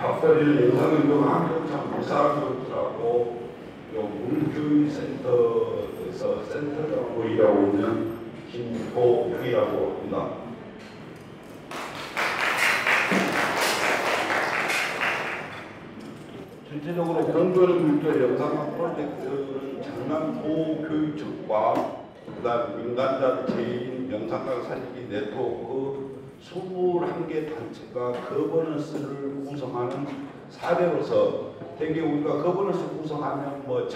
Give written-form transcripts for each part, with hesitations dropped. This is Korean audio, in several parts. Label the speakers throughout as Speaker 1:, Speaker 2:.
Speaker 1: 박벌일 영상운동 한국장 부사교육하고 문교육센터에서 센터장으로 일하고 있는 김호규라고 합니다. 실질적으로 공교육물질 영상학 프로젝트는 장남보교육청과 그다음 민간단체인 영상학 살리기 네트워크 21개 단체가 거버넌스를 구성하는 사례로서 되게 우리가 거버넌스 구성하면 뭐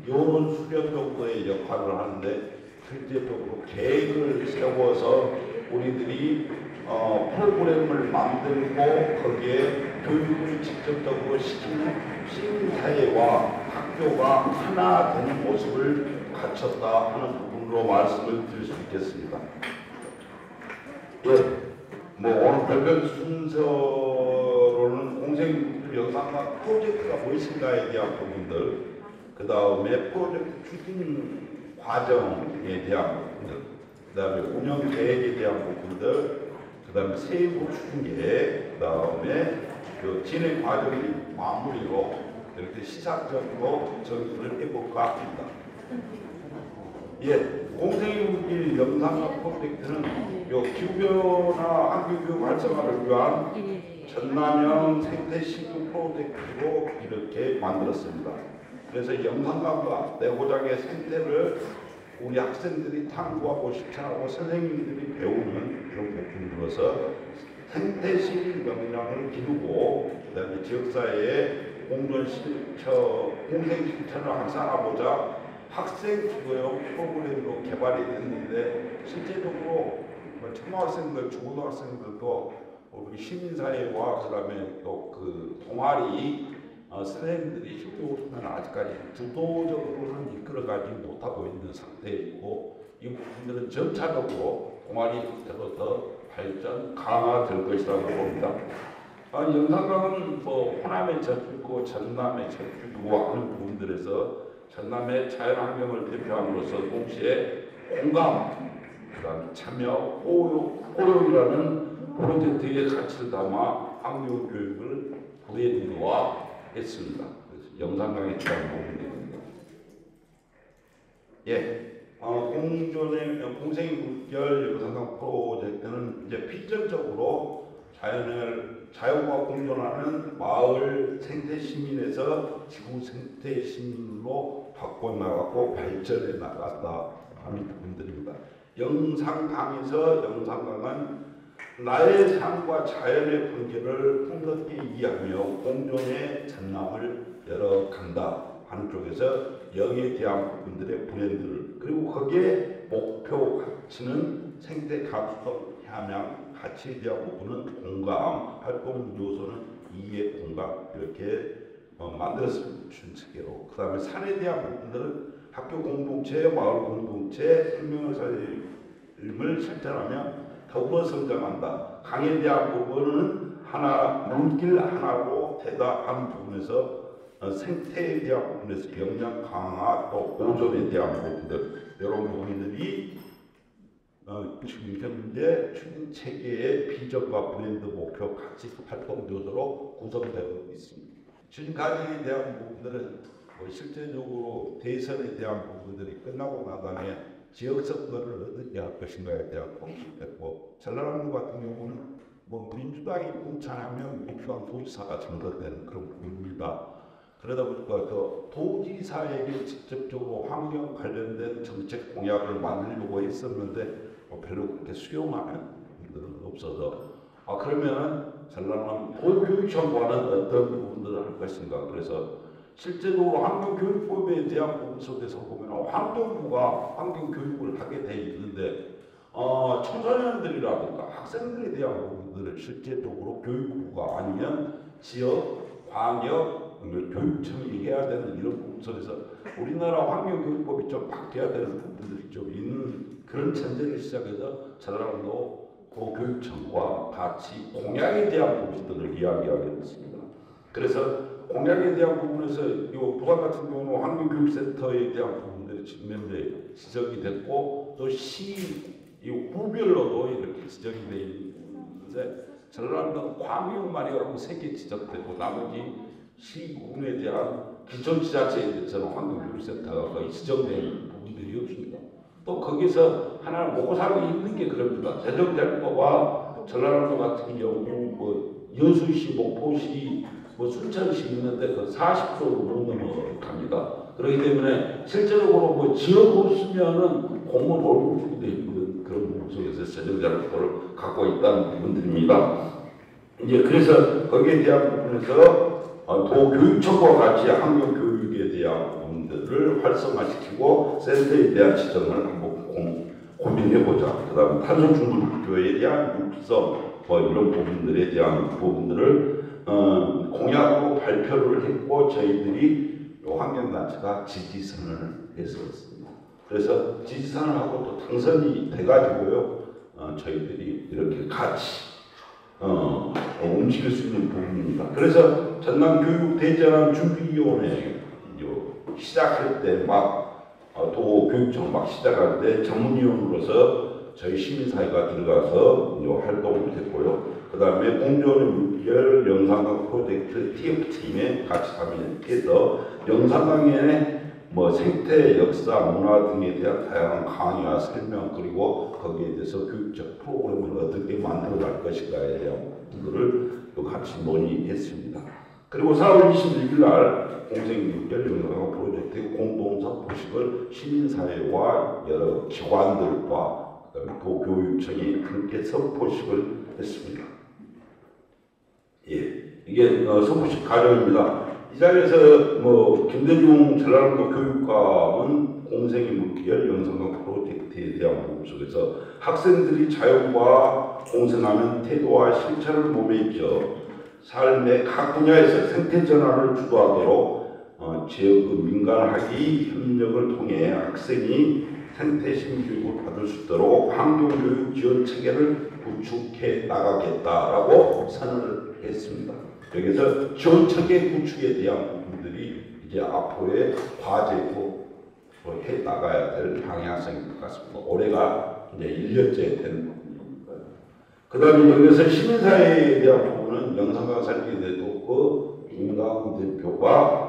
Speaker 1: 여론 수렴 정도의 역할을 하는데 실제적으로 계획을 세워서 우리들이 프로그램을 만들고 거기에 교육을 직접적으로 시키는 시민사회와 학교가 하나 되는 모습을 갖췄다 하는 부분으로 말씀을 드릴 수 있겠습니다. 예. 뭐 오늘 별별 순서로는 공생 영상학 프로젝트가 무엇인가에 대한 부분들, 그 다음에 프로젝트 추진 과정에 대한 부분들, 그 다음에 운영 계획에 대한 부분들, 그 다음에 세부 추진 계획, 그 다음에 그 진행 과정의 마무리로 이렇게 시사적으로 정리를 해볼까 합니다. 예, 공생육일 영상학 프로젝트는 요 기후변화 환경교육 활성화를 위한 전남형 생태신규 프로젝트로 이렇게 만들었습니다. 그래서 영상학과 내고장의 생태를 우리 학생들이 탐구하고 실천하고 선생님들이 배우는 그런 부분으로서 생태실 역량을 기르고 그다음에 지역사회의 공존 실천, 공생 실천을 확산하고자 학생 주도형 프로그램으로 개발이 됐는데 실제적으로 초등학생들, 중고등학생들도 우리 시민사회와 그다음에 또 그 동아리 선생님들이 실제로는 아직까지 주도적으로는 이끌어가지 못하고 있는 상태이고 이 부분들은 점차적으로 동아리 형태로 더 발전 강화될 것이라고 봅니다. 영상강은 뭐 호남의 저주고 전남의 저주고 하는 부분들에서 전남의 자연환경을 대표함으로써 동시에 공감, 그다음 참여, 호용이라는 프로젝트의 가치를 담아 환경교육을 브랜드화했습니다. 그래서 영상강에 대한 부분입니다. 예, 공생의 물결 영상강 프로젝트는 이제 필연적으로 자연과 공존하는 마을 생태 시민에서 지구 생태 시민으로 바꿔나가고 발전해 나갔다 하는 부분들입니다. 영상강에서 영상강은 나의 삶과 자연의 분계를 풍성하게 이해하며 공존의 전람을 열어간다 하는 쪽에서 영에 대한 부분들의 브랜드를 그리고 거기에 목표 가치는 생태 감수성 함양 가치에 대한 부분은 공감, 활동 요소는 이해 공감 이렇게 만들었습니다. 준체계로. 그 다음에 산에 대한 부분들은 학교 공동체, 마을 공동체, 생명의 삶을 실천하며 더불어 성장한다. 강에 대한 부분은 물길 하나로 대답하는 부분에서 생태에 대한 부분에서 역량 강화 또 보존에 대한 부분들 이런 부분들이 지금 현재 추진 체계의 비전과 브랜드 목표 가치 활동 요소로 구성되고 있습니다. 추진 과정에 대한 부분들은 실제적으로 대선에 대한 부분들이 끝나고 나다음에 지역 선거를 어떻게 할 것인가에 대한 공식됐고 전라남도 같은 경우는 민주당이 공천하면 민주당 도지사가 선거되는 그런 부분입니다. 그러다 보니까 그 도지사에게 직접적으로 환경 관련된 정책 공약을 만들려고 했었는데 별로 그렇게 수용하는 분들은 없어서 그러면 전라남 도교육청과는 어떤 부분들을 할 것인가. 그래서 실제적으로 환경교육법에 대한 부분 속에서 보면 환경부가 환경교육을 하게 돼 있는데 청소년들이라든가 학생들에 대한 부분들을 실제적으로 교육부가 아니면 지역, 광역, 교육청이 해야 되는 이런 부분 속에서 우리나라 환경교육법이 좀 바뀌어야 되는 부분들이 좀 있는 그런 전제를 시작해서 전라남도 교육청과 같이 공약에 대한 부분들을 이야기하게 됐습니다. 그래서 공약에 대한 부분에서 부산 같은 경우는 환경교육센터에 대한 부분들이 측면에 지적이 됐고 또 시 구별로도 이렇게 지적이 되어 있는데 전라남도 광역만이라고 3개 지적되고 나머지 시군에 대한 기존지자체에 대해서는 환경교육센터가 거의 지정된 부분들이 없습니다. 또 거기서 하나 먹고 살고 있는 게 그럽니다. 재정대법과 전라남도 같은 경우 뭐 여수시, 목포시, 뭐 순천시 있는데 그 40%도 못 넘어갑니다. 그렇기 때문에 실제적으로 뭐 지역 없으면은 공무원 월급 주고 돼 있는 그런 부분 속에서 재정대법을 갖고 있다는 부분들입니다. 이제 그래서 거기에 대한 부분에서 도교육청과 같이 환경교육에 대한 부분들을 활성화시키고 센터에 대한 지정을 한번 고민해보자. 그 다음에 탄소중립교에 대한 육성 뭐 이런 부분들에 대한 부분들을 공약으로 발표를 했고 저희들이 환경단체가 지지선언을 했었습니다. 그래서 지지선언하고 또 당선이 돼가지고요 저희들이 이렇게 같이 움직일 수 있는 부분입니다. 그래서 전남교육대전환준비위원회 시작할 때 막 도교육청 막 시작할 때 전문위원으로서 저희 시민사회가 들어가서 활동을 했고요. 그 다음에 공존의 물결 영상강 프로젝트 TF팀에 같이 참여해서 영상강의 뭐 생태, 역사, 문화 등에 대한 다양한 강의와 설명 그리고 거기에 대해서 교육적 프로그램을 어떻게 만들어갈 것인가에 대한 부분들을 같이 논의했습니다. 그리고 4월 26일 날 공생물결 영상강 프로젝트 공동선포식을 시민사회와 여러 기관들과 도교육청이 함께 선포식을 했습니다. 예, 이게 선포식 과정입니다. 이 자리에서 뭐 김대중 전라남도 교육감은 공생의 물결 영상강 프로젝트에 대한 부분 속에서 학생들이 자연과 공생하는 태도와 실천을 몸에 익혀 삶의 각 분야에서 생태 전환을 주도하도록 지역 민간학위 협력을 통해 학생이 생태심 교육을 받을 수 있도록 환경교육 지원 체계를 구축해 나가겠다라고 선언을 했습니다. 여기서 지원 체계 구축에 대한 부분들이 이제 앞으로의 과제고 해 나가야 될 방향성인 것 같습니다. 올해가 이제 1년째 된 부분입니다. 그 다음에 여기서 시민사회에 대한 부분은 영상강 살리기 대표 김강 대표가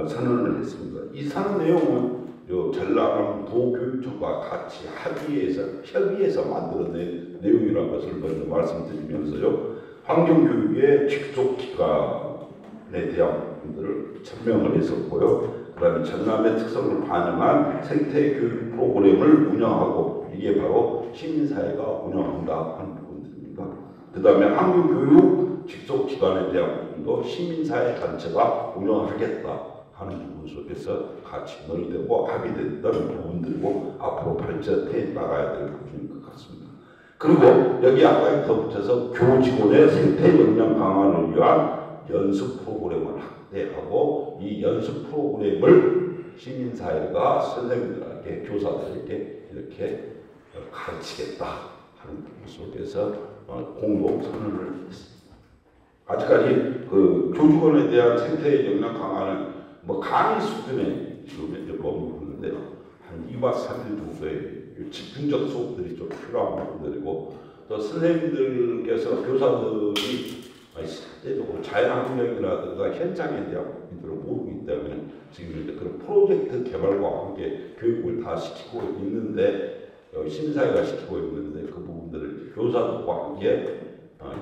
Speaker 1: 선언을 했습니다. 이 선언 내용은 전라남도 교육청과 같이 협의해서 만들어낸 내용이라는 것을 먼저 말씀드리면서요. 환경교육의 직속기관에 대한 부분들을 설명을 했었고요. 그 다음에 전남의 특성을 반영한 생태교육 프로그램을 운영하고 이게 바로 시민사회가 운영한다 하는 부분들입니다. 그 다음에 환경교육 직속기관에 대한 부분도 시민사회 단체가 운영하겠다 하는 부분 속에서 같이 논의되고 합의됐던 부분들이고 앞으로 발전해 나가야 될 부분인 것 같습니다. 그리고 여기 아까 덧붙여서 교직원의 생태 역량 강화를 위한 연수 프로그램을 확대하고 이 연수 프로그램을 시민사회가 선생님들에게 교사들에게 이렇게 가르치겠다 하는 부분 속에서 공동 선언을 했습니다. 아직까지 그 교직원에 대한 생태 역량 강화는 뭐 강의 수준에 지금 이제 머무르는데 한 2박 3일 정도의 집중적 수업들이 좀 필요한 부분들이고 또 선생님들께서 교사들이 실제적으로 자연환경이라든가 현장에 대한 부분들을 모르기 때문에 지금 이제 그런 프로젝트 개발과 함께 교육을 다 시키고 있는데 시민사회가 시키고 있는데 그 부분들을 교사들과 함께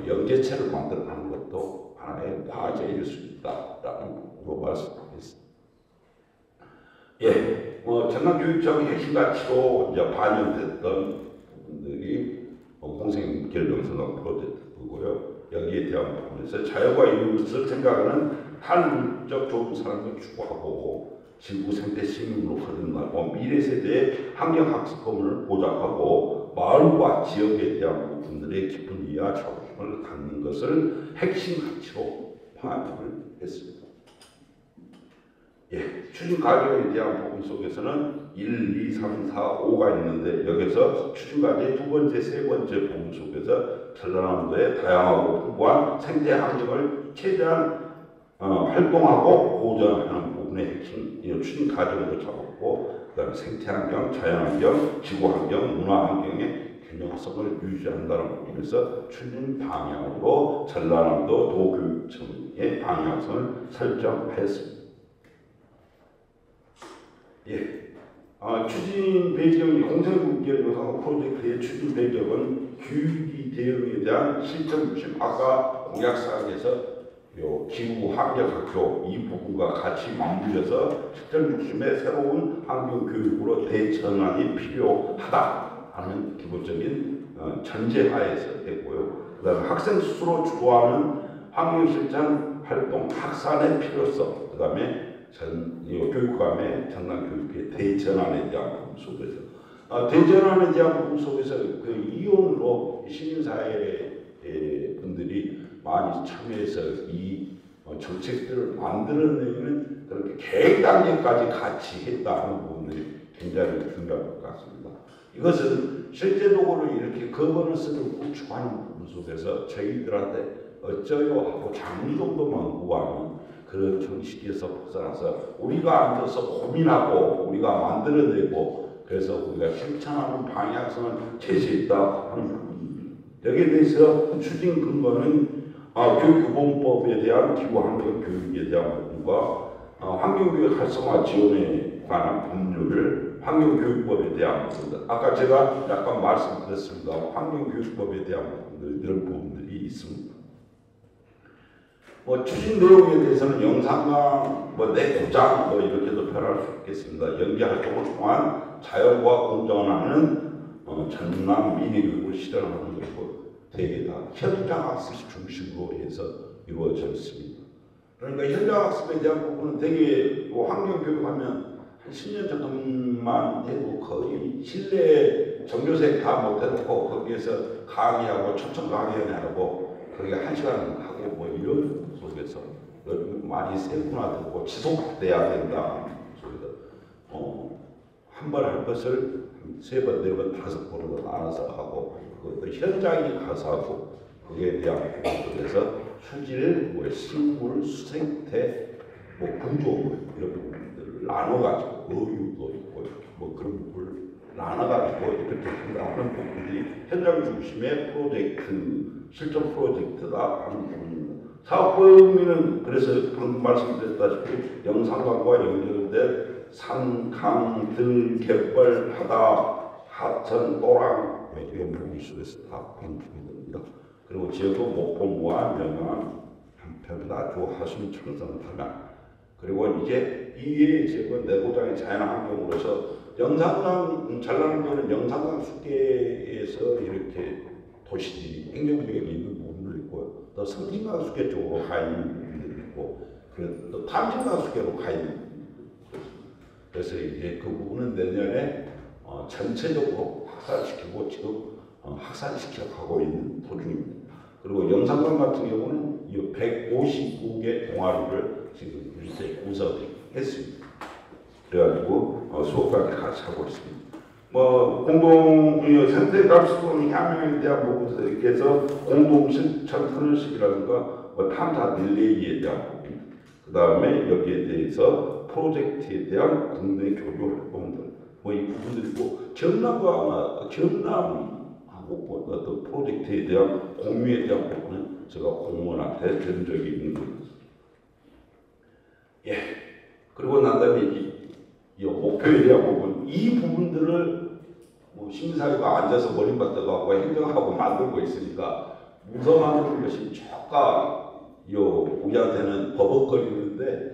Speaker 1: 연계체를 만들어가는 것도 하나의 과제일 수 있다라는 부분으로 말씀드리겠습니다. 예, 전남교육청의 핵심 가치로 이제 반영됐던 부분들이 공생물결 영상강 프로젝트고요. 여기에 대한 부분에서 자연과 이웃을 생각하는 한물적 좋은 삶을 추구하고 지구 생태 시민으로 거듭나고 미래 세대의 환경학습권을 보장하고 마을과 지역에 대한 부분들의 깊은 이해와 자부심을 갖는 것을 핵심 가치로 반영을 했습니다. 예, 추진 과정에 대한 부분 속에서는 1, 2, 3, 4, 5가 있는데 여기서 추진 과정의 두 번째, 세 번째 부분 속에서 전라남도의 다양하고 풍부한 생태 환경을 최대한 활동하고 보존하는 부분의 핵심 추진 과정도 잡았고 그다음에 생태 환경, 자연 환경, 지구 환경, 문화 환경의 균형성을 유지한다는 부분에서 추진 방향으로 전라남도 도교육청의 방향성을 설정하였습니다. 예. 추진 배경이 공생국제교사 프로젝트의 추진 배경은 교육이 대응에 대한 실천 중심. 아까 공약사항에서 기후 환경학교 이 부분과 같이 맞물려서 실천 중심의 새로운 환경 교육으로 대전환이 필요하다 하는 기본적인 전제하에서 했고요. 그다음에 학생 스스로 주도하는 환경 실천 활동 확산의 필요성. 그다음에 교육감의 전남 교육의 대전환에 대한 부분 속에서 대전환에 대한 부분 속에서 그 이론으로 시민사회 분들이 많이 참여해서 이 정책들을 만들어내는 그렇게 계획 단계까지 같이 했다는 부분이 굉장히 중요한 것 같습니다. 이것은 실제적으로 이렇게 거버넌스를 구축하는 부분 속에서 저희들한테 어쩌요 하고 장르 정도만 구하는 그런 정식에서 벗어나서 우리가 앉아서 고민하고 우리가 만들어내고 그래서 우리가 실천하는 방향성을 제시했다 하는 부분입니다. 여기에 대해서 추진 근거는 교육기본법에 대한 기후환경 교육에 대한 부분과 환경교육 활성화 지원에 관한 법률을 환경교육법에 대한 부분들 아까 제가 약간 말씀드렸습니다. 환경교육법에 대한 부분들 이런 부분들이 있습니다. 추진 내용에 대해서는 영상강, 내 고장 이렇게도 표현할 수 있겠습니다. 연계 활동을 통한 자연과 공존하는 전남 미래교육을 실현하는 것이고 대개 다 현장 학습 중심으로 해서 이루어져 있습니다. 그러니까 현장 학습에 대한 부분은 대개 환경교육하면 한 10년 전만 해도 거의 실내 정교생 다 못해놓고 거기에서 강의하고 초청 강의하고 거기 1시간 하고 이런 속에서 많이 세분화되고 지속돼야 된다. 속에서 한 번 할 것을 3번, 4번, 5번으로 나눠서 하고 그것도 현장에 가서 하고 그에 대한 부분에서 수질, 식물, 수생태, 구조 이런 부분들을 나눠가지고 어유도 있고 그런 부분을 나눠가지고 이렇게 한다는 부분들이 현장 중심의 프로젝트, 실전 프로젝트다 하는 부분입니다. 사업 범위는 그래서 방금 말씀드렸다시피 영상강과 연결된 산, 강, 들, 갯벌, 바다, 하천, 또랑 이런 부분 속에서 다 방출이 됩니다. 그리고 지역도 목포무와 명암, 한편, 나주, 하순, 청성, 담양 그리고 이제 이외의 지역은 내고장의 자연환경으로서 영산강, 전라남도는 영산강 수계에서 이렇게 도시들이 행정구역이 있는 부분도 있고요. 또 성진강 수계 쪽으로 가 있는 부분들이 있고 또 탐진강 수계로 가 있는 부분들이 있고 그래서 이제 그 부분은 내년에 전체적으로 확산시키고 지금 확산시켜 가고 있는 도중입니다. 그리고 영산강 같은 경우는 159개 동아리를 지금 이렇게 구성했습니다. 그래가지고 수업까지 같이 하고 있습니다. 공동 생태값수론 향유에 대한 부분에서 공동 실천 터널식이라든가 탐사 릴레이에 대한 부분, 그 다음에 여기에 대해서 프로젝트에 대한 국내 교류 활동들, 이 부분들이고 경남하고 어떤 프로젝트에 대한 공유에 대한 부분은 제가 공무원한테 드린 적이 있는 겁니다. 예. 그리고 난 다음에 이 목표에 대한 부분, 이 부분들을 시민사회가 앉아서 머리맡아가고 행정하고 만들고 있으니까 문서 것이 조금 우리한테는 버벅거리는데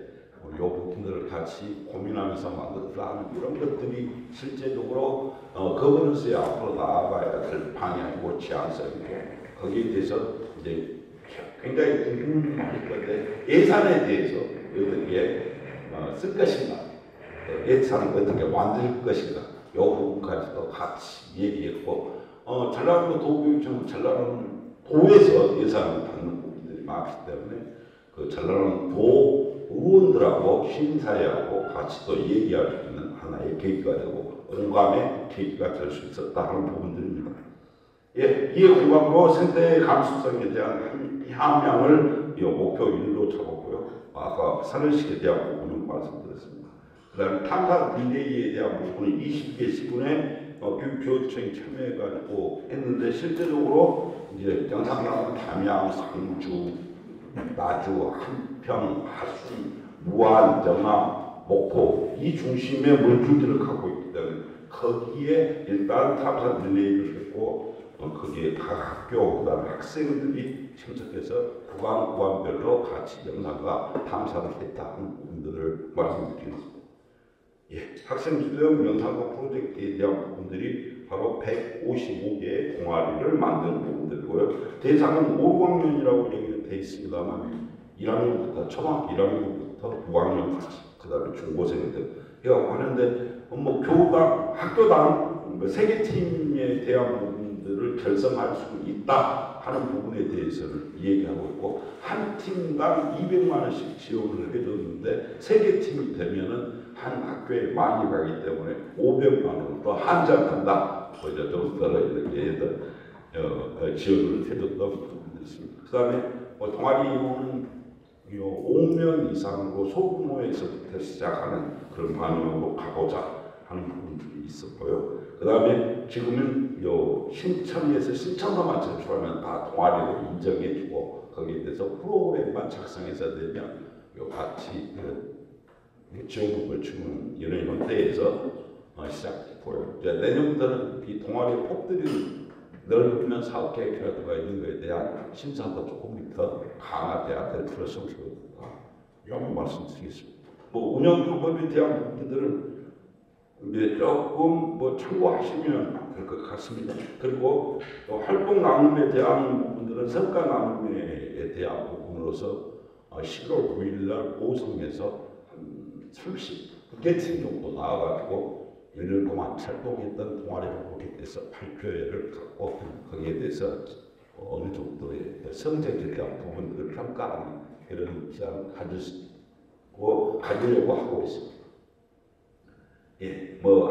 Speaker 1: 이 부분들을 같이 고민하면서 만들어서 하는 이런 것들이 실제적으로 거버넌스에 앞으로 나아가야 될 방향이고 지향성이고 거기에 대해서 이제 굉장히 궁금할 건데 예산에 대해서 어떻게 쓸 것인가, 예산을 어떻게 만들 것인가, 이 부분까지도 같이 얘기했고 전라남도 도교육청은 전라남도 도에서 예산을 받는 부분들이 많기 때문에 그 전라남도 의원들하고 시민사회하고 같이 또 얘기할 수 있는 하나의 계기가 되고 공감의 계기가 될 수 있었다 하는 부분들입니다. 예, 이에 공감으로 생태 감수성에 대한 함량을 목표 1로 잡았고요. 아까 산을식에 대한 부분은 말씀드렸습니다. 그 다음에 탐사 릴레이에 대한 부분은 20개 시군의 교육청이 참여해가지고 했는데 실제적으로 이제 영상나온 담양, 상주, 나주, 한평, 하순, 무안, 영암, 목포 이 중심의 물줄기를 갖고 있기 때문에 거기에 일단 탐사 릴레이를 했고 거기에 각 학교 그다음에 학생들이 참석해서 구간별로 같이 영상과 탐사를 했다는 부분들을 말씀드리겠습니다. 학생 수련 영상과 프로젝트에 대한 부분들이 바로 155개의 동아리를 만드는 부분들이고요. 대상은 5, 6학년이라고 얘기되어 있습니다만 1학년부터 초등학교 1학년부터 6학년까지 그 다음에 중고생들 해갖고 하는데 교당, 학교당 세계팀에 대한 부분들을 결성할 수 있다 하는 부분에 대해서는 얘기하고 있고 한 팀당 200만 원씩 지원을 해줬는데 세계팀이 되면은 한 학교에 많이 가기 때문에 500만 원으로 한정한다. 좀 더 이렇게 지원을 해줬던 부분이 있습니다. 그 다음에 동아리는 5명 이상으로 소규모에서부터 시작하는 그런 방향으로 가보자 하는 부분들이 있었고요. 그 다음에 지금은 신청에서 신청서만 제출하면 다 동아리로 인정해주고 거기에 대해서 프로그램만 작성해서 되면 같이 지원금을 주는 이런 형태에서 시작했고요. 내년부터는 이 동아리 폭들이 넓으면 사업 계획이라든가 이런 것에 대한 심사도 조금 더 강화돼야 될 필요성이 있다. 이런 말씀드리겠습니다. 운영 방법에 대한 부분들은 이제 조금 참고하시면 될 것 같습니다. 그리고 또 활동 나눔에 대한 부분들은 성과 나눔에 대한 부분으로서 11월 9일 날 고성에서 한 30개 팀 정도 나와가지고 1년 동안 활동했던 동아리 프로젝트에서 발표회를 갖고 거기에 대해서 어느 정도의 성적에 대한 부분들을 평가하는 이런 시간을 가지려고 하고 있습니다.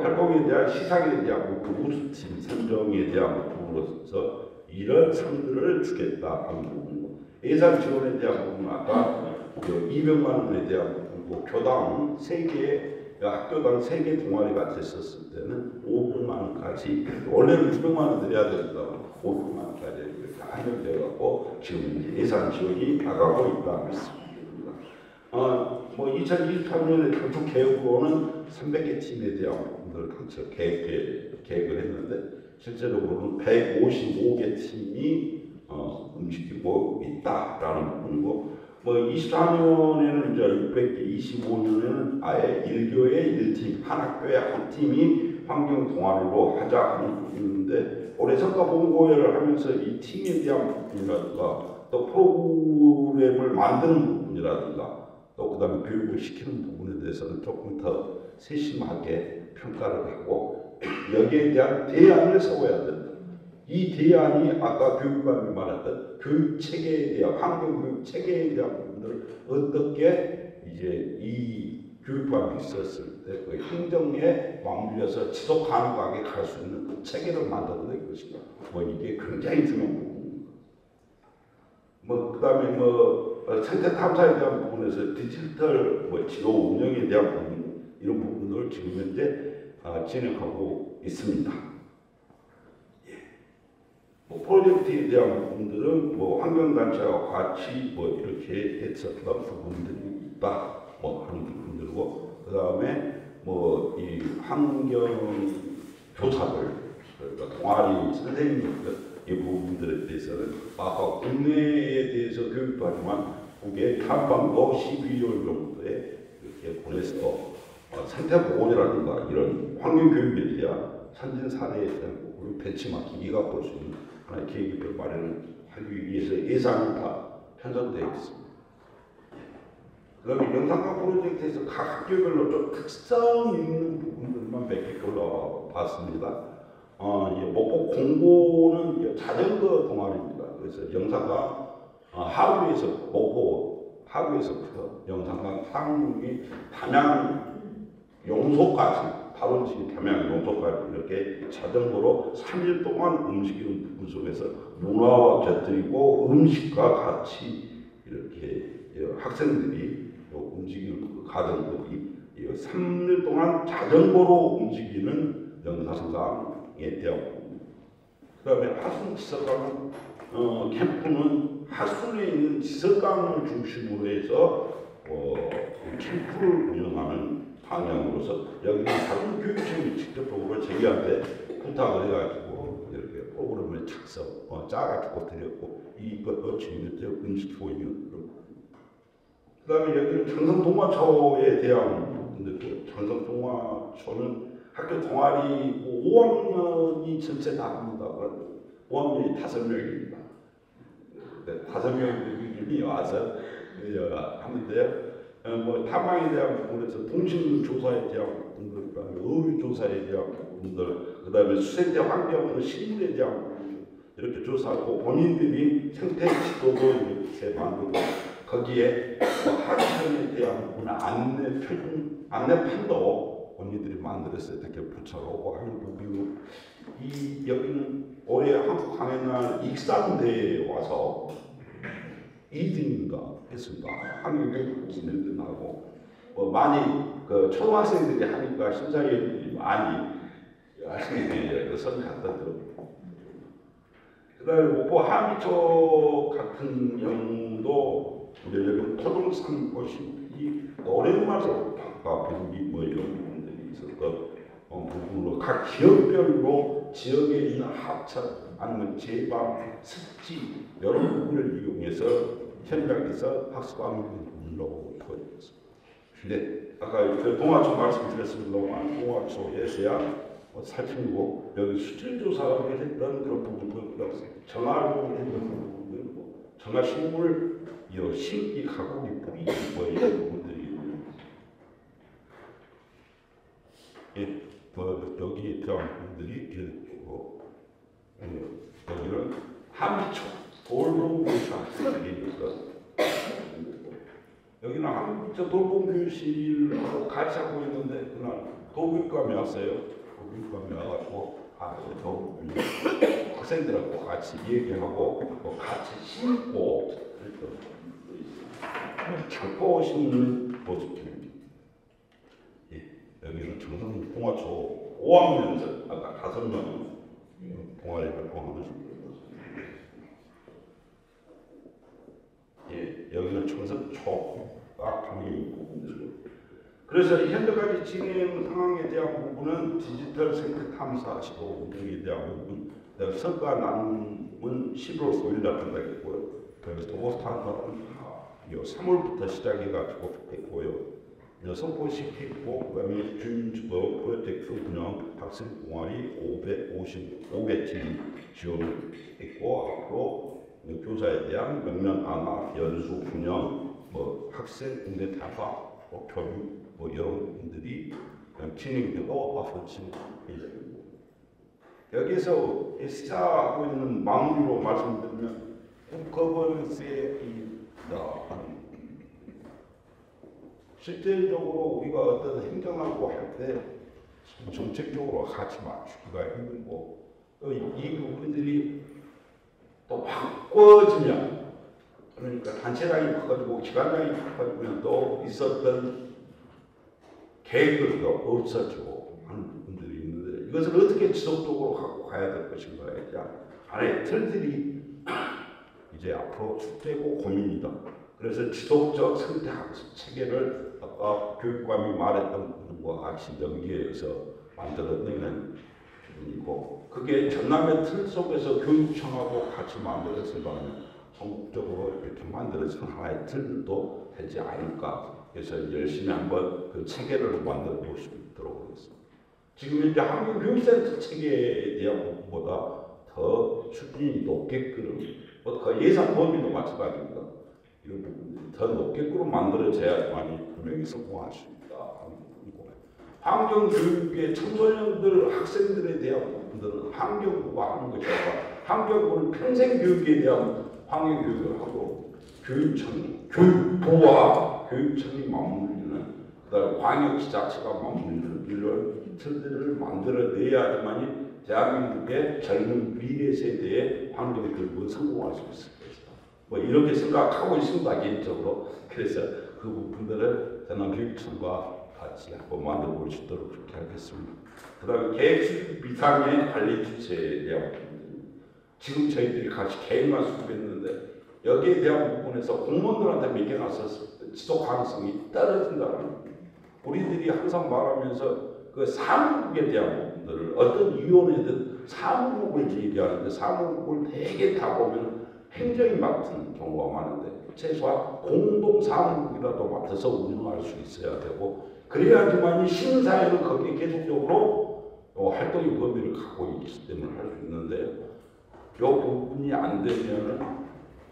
Speaker 1: 활동에 대한 시상에 대한 우수팀 선정에 대한 부분으로서 이런 상들을 주겠다 하는 부분, 예산 지원에 대한 부분은 아까 200만 원에 대한 부분이고 교당 3개 학교당 3개 동아리가 됐었을 때는 500만 원까지 원래는 600만 원 드려야 된다 500만 원까지 이렇게 한정되어갖고 지금 예산 지원이 나가고 있다는 말씀입니다. 2023년에 당초 계획으로는 300개 팀에 대한 부분들을 당초 계획을 했는데 실제로는 155개 팀이 움직이고 있다라는 부분이고 24년에는 이제 600개, 25년에는 아예 1교에 1팀, 한 학교에 한 팀이 환경 동아리로 하자 하는 부분인데 올해 성과 보고회를 하면서 이 팀에 대한 부분이라든가 또 프로그램을 만드는 부분이라든가 또 그다음에 교육을 시키는 부분에 대해서는 조금 더 세심하게 평가를 하고 여기에 대한 대안을 세워야 된다. 이 대안이 아까 교육감이 말했던 교육 체계에 대한 환경 교육 체계에 대한 부분들을 어떻게 이제 이 교육감이 있었을 때 그 행정에 맞물려서 지속 가능하게 갈 수 있는 그 체계를 만들어낼 것인가. 이게 굉장히 중요한 부분입니다. 그다음에 생태 탐사에 대한 부분에서 디지털 지도 운영에 대한 부분 이런 부분을 지금 현재 진행하고 있습니다. 프로젝트에 대한 부분들은 환경단체와 같이 이렇게 했었던 부분들이 있다 하는 부분들이고 그 다음에 이 환경 교사들 동아리 선생님들 이 부분들에 대해서는 아까 국내에 대해서 교육도 하지만 국외 한반도 12월 정도에 이렇게 보내서 생태보건이라든가 이런 환경교육에 대한 선진 사례에 대한 벤치마킹 기가 볼 수 있는 하나의 계획을 마련하기 위해서 예산이 다 편성되어 있습니다. 그 다음에 영상과 프로젝트에서 각 학교별로 좀 특성 있는 부분들만 몇 개 골라봤습니다. 목포 공고는 자전거 동아리입니다. 그래서 영상과 하구에서 목포 하구에서부터 영상과 상륙이 담양 용소까지 파원시 담양 용소까지 이렇게 자전거로 3일 동안 움직이는 부분 속에서 문화와 곁들이고 음식과 같이 이렇게 학생들이 움직이는 가정들이 3일 동안 자전거로 움직이는 영상과 대한 그다음에 하순 지석강 캠프는 하순에 있는 지석강을 중심으로 해서 캠프를 운영하는 방향으로서 여기는 다른 교육청이 직접적으로 저희한테 부탁을 해가지고 이렇게 프로그램을 짜가지고 드렸고 이것 진행을 은시키고 있는 그런. 그다음에 여기는 장성동화초에 대한 장성동화초는 학교 동아리 5학년이 전체 다 합니다. 5학년이 5명입니다. 5명이 와서 하는데 탐방에 대한 부분에서 동식조사에 대한 부분들, 그다음에 어휘조사에 대한 부분들, 그다음에 수생태 환경, 식물에 대한 부분 이렇게 조사하고 본인들이 생태 지도도 이렇게 만들고 거기에 학생에 대한 부분 안내판도 본인들이 만들어서 이렇게 붙여오고 하는 부분이고 여기는 올해 한국항해날 익산대에 와서 2등인가 했습니다. 한국에 진행하고 많이 초등학생들이 하니까 심사위원들이 많이 하시게 선 갖다 들었고 그다음에 한미초 같은 경우도 여기 토종상 것이 노랫말로 바뀌는 이런 부분들이 있어서 부분으로 각 지역별로 지역에 있는 하천 아니면 제방, 습지 이런 부분을 이용해서 현장에서 학습하는 부분으로 보여졌습니다. 근데 아까 동화초 말씀드렸습니다만 동화초에서야 살피고 여기 수질조사를 했던 그런 부분도 정화를 했던 부분도 정화식물 심기 가공이 뿌리 이런 부분들이 여기에 대한 부분들이 여기는 한미초 돌봄교실 학생들이니까 여기는 한미초 돌봄교실하고 같이 하고 있는데 그날 도교감이 왔어요. 도교감이 와가지고 학생들하고 같이 얘기하고 같이 심고 잡고 심는 모습입니다. 여기는 정성 동화초 5학년에서 아까 5명 동아리 활동하는 여기는 청선 초학교의 부분들. 그래서 현재까지 진행 상황에 대한 부분은 디지털 생태 탐사 시도 운영에 대한 부분, 성과 나눔은 11월 9일 날 한다고 했고요. 그래서 도보 탐사는 3월부터 시작해가지고 했고요. 선포시키고 그다음에 주민주거 프로젝트 운영 학생 동아리 500팀 지원을 했고 앞으로 교사에 대한 명령 강화, 연수 운영, 학생 군대 타파, 교육 이런 분들이 진행되고 앞으로 진행됩니다. 여기서 시작하고 있는 마무리로 말씀드리면 거버넌스의 실질적으로 우리가 어떤 행정하고 할 때 정책적으로 같이 맞추기가 힘들고 이 부분들이 또 바꿔지면 그러니까 단체장이 바꿔지고 기관장이 바꿔지면 또 있었던 계획들도 없어지고 하는 부분들이 있는데 이것을 어떻게 지속적으로 갖고 가야 될 것인가에 대한 하나의 틀들이 이제 앞으로 축되고 고민이다. 그래서 지속적 생태학습 체계를 아까 교육감이 말했던 부분과 같이 연계해서 만들어내는 부분이고 그게 전남의 틀 속에서 교육청하고 같이 만들어진다면 전국적으로 이렇게 만들어진 하나의 틀도 되지 않을까. 그래서 열심히 한번 그 체계를 만들어 볼 수 있도록 하겠습니다. 지금 현재 한국교육센터 체계에 대한 부분보다 더 수준이 높게끔 그 예산 범위도 마찬가지입니다. 이런 부분들이 더 높게끔 만들어져야만이 분명히 성공할 수 있다 하는 부분이고 환경교육의 청소년들 학생들에 대한 부분들은 환경부가 하는 것이 아니라 환경부는 평생교육에 대한 환경교육을 하고 교육부와 교육청이 맞물리는 그다음에 광역지자체가 맞물리는 이런 틀들을 만들어내야지만이 대한민국의 젊은 미래 세대의 환경교육은 성공할 수 있을 것이다. 이렇게 생각하고 있습니다 개인적으로. 그래서 그 부분들을 전남교육청과 같이 한번 만들어 볼 수 있도록 그렇게 하겠습니다. 그다음에 계획 수립 이상의 관리 주체에 대한 부분. 지금 저희들이 같이 계획만 수립했는데 여기에 대한 부분에서 공무원들한테 맡겨놨었을 때 지속 가능성이 떨어진다는 겁니다. 우리들이 항상 말하면서 그 사무국에 대한 부분들을 어떤 위원회든 사무국을 얘기하는데 사무국을 대개 다 보면 행정이 맡은 경우가 많은데 최소한 공동 사무국이라도 맡아서 운영할 수 있어야 되고 그래야지만 시민사회는 거기에 계속적으로 활동의 범위를 갖고 있기 때문에 할 수 있는데 이 부분이 안 되면은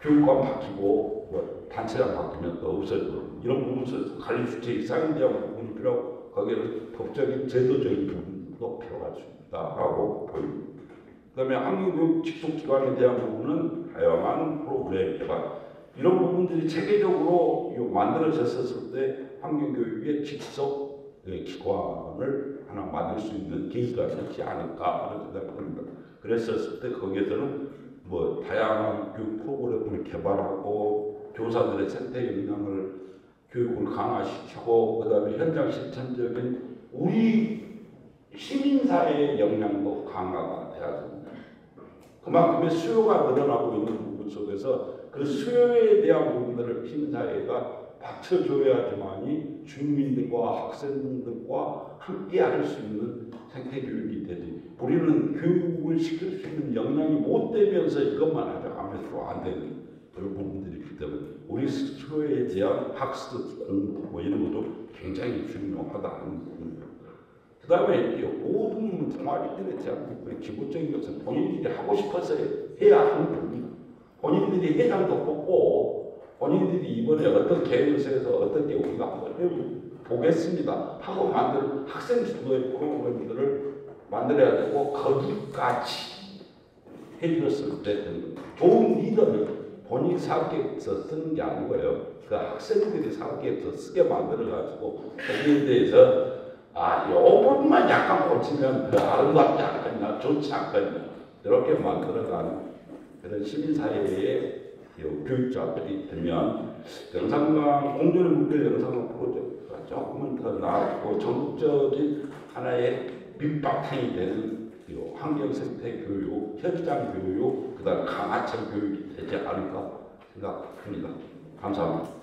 Speaker 1: 교육관 바뀌고 뭐 단체장 바뀌면 또 없어지고 이런 부분에서 관리 주체 이상에 대한 부분이 필요하고 거기에는 법적인 제도적인 부분도 필요할 수 있다라고 보입니다. 그다음에 학교교육 직속기관에 대한 부분은 다양한 프로그램 개발 이런 부분들이 체계적으로 만들어졌었을 때 환경교육의 직속 기관을 하나 만들 수 있는 계기가 되지 않을까 하는 생각이 듭니다. 그랬었을 때 거기에서는 뭐 다양한 교육 프로그램을 개발하고 교사들의 생태 역량을 교육을 강화시키고 그다음에 현장 실천적인 우리 시민사회의 역량도 강화가 돼야 됩니다. 그만큼의 수요가 늘어나고 있는 부분 속에서 그 수요에 대한 부분들을 시민사회가 받쳐줘야지만이 주민들과 학생들과 함께 할 수 있는 생태교육이 되지. 우리는 교육을 시킬 수 있는 역량이 못 되면서 이것만 하자면서 안 되는 그런 부분들이 있기 때문에 우리 수요에 대한 학습, 공부 뭐 이런 것도 굉장히 중요하다는 부분입니다. 그 다음에 모든 동아리들에 대한 기본적인 것은 본인들이 하고 싶어서 해야 하는 겁니다. 본인들이 회장도 뽑고 본인들이 이번에 어떤 계획을 세워서 어떤 게 우리가 한번 해보겠습니다 하고 만든 학생 주도의 프로그램들을 만들어야 되고 거기까지 해줬을 때 좋은 리더는 본인 사업계획서 쓰는 게 아니고요. 그 학생들이 사업계획서 쓰게 만들어가지고 거기에 대해서 이 부분만 약간 고치면 더 아름답지 않겠냐, 좋지 않겠냐 이렇게 만들어가는 그런 시민사회의 교육자들이 되면 영상관 공존의 문제 영상관 프로젝트가 조금은 더 나아지고 전국적인 하나의 밑바탕이 되는 환경생태 교육, 현장 교육, 그다음 강화청 교육이 되지 않을까 생각합니다. 감사합니다.